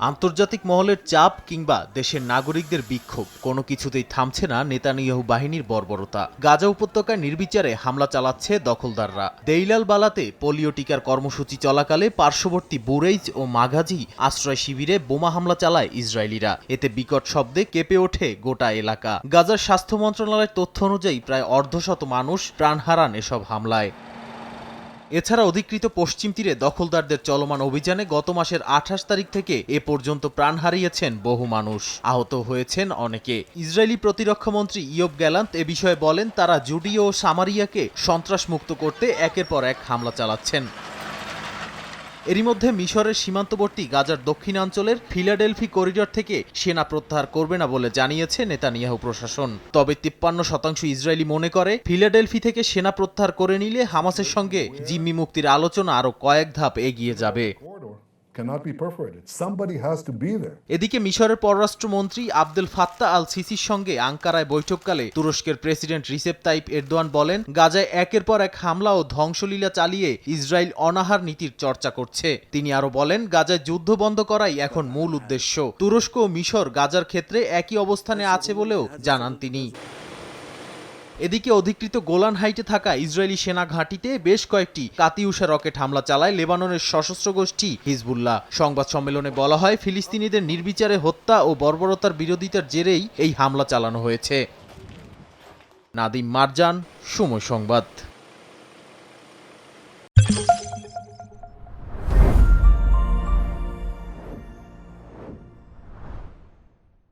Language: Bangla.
আন্তর্জাতিক মহলের চাপ কিংবা দেশের নাগরিকদের বিক্ষোভ কোনো কিছুতেই থামছে না নেতানিয়াহু বাহিনীর বর্বরতা। গাজা উপত্যকায় নির্বিচারে হামলা চালাচ্ছে দখলদাররা। দেইলাল বালাতে পোলিও টিকার কর্মসূচি চলাকালে পার্শ্ববর্তী বুরেইজ ও মাঘাজি আশ্রয় শিবিরে বোমা হামলা চালায় ইসরায়েলিরা। এতে বিকট শব্দে কেঁপে ওঠে গোটা এলাকা। গাজার স্বাস্থ্য মন্ত্রণালয়ের তথ্য অনুযায়ী প্রায় অর্ধশত মানুষ প্রাণ হারান এসব হামলায়। এছাড়া অধিকৃত পশ্চিম তীরে দখলদারদের চলমান অভিযানে গত মাসের ২৮ তারিখ থেকে এ পর্যন্ত প্রাণ হারিয়েছেন বহু মানুষ, আহত হয়েছেন অনেকে। ইসরায়েলি প্রতিরক্ষামন্ত্রী ইয়োব গ্যালান্ত এ বিষয়ে বলেন, তারা জুডিও ও সামারিয়াকে সন্ত্রাসমুক্ত করতে একের পর এক হামলা চালাচ্ছেন। এরই মধ্যে মিশরের সীমান্তবর্তী গাজার দক্ষিণাঞ্চলের ফিলাডেলফি করিডর থেকে সেনা প্রত্যাহার করবে না বলে জানিয়েছে নেতানিয়াহু প্রশাসন। তবে ৫৩% ইসরায়েলি মনে করে ফিলাডেলফি থেকে সেনা প্রত্যাহার করে নিলে হামাসের সঙ্গে জিম্মি মুক্তির আলোচনা আরও কয়েক ধাপ এগিয়ে যাবে। এদিকে মিশরের পররাষ্ট্রমন্ত্রী আবদেল ফাত্তাহ আল সিসির সঙ্গে আঙ্কারায় বৈঠককালে তুরস্কের প্রেসিডেন্ট রিসেপ তাইপ এরদোয়ান বলেন, গাজায় একের পর এক হামলা ও ধ্বংসলীলা চালিয়ে ইসরায়েল অনাহার নীতির চর্চা করছে। তিনি আরও বলেন, গাজায় যুদ্ধ বন্ধ করাই এখন মূল উদ্দেশ্য। তুরস্ক ও মিশর গাজার ক্ষেত্রে একই অবস্থানে আছে বলেও জানান তিনি। এদিকে অধিকৃত গোলান হাইটে থাকা ইসরায়েলি সেনা ঘাঁটিতে বেশ কয়েকটি কাতিউষা রকেট হামলা চালায় লেবাননের সশস্ত্র গোষ্ঠী হিজবুল্লাহ। সংবাদ সম্মেলনে বলা হয়, ফিলিস্তিনিদের নির্বিচারে হত্যা ও বর্বরতার বিরোধিতার জেরেই এই হামলা চালানো হয়েছে। নাদিম মারজান, সময় সংবাদ।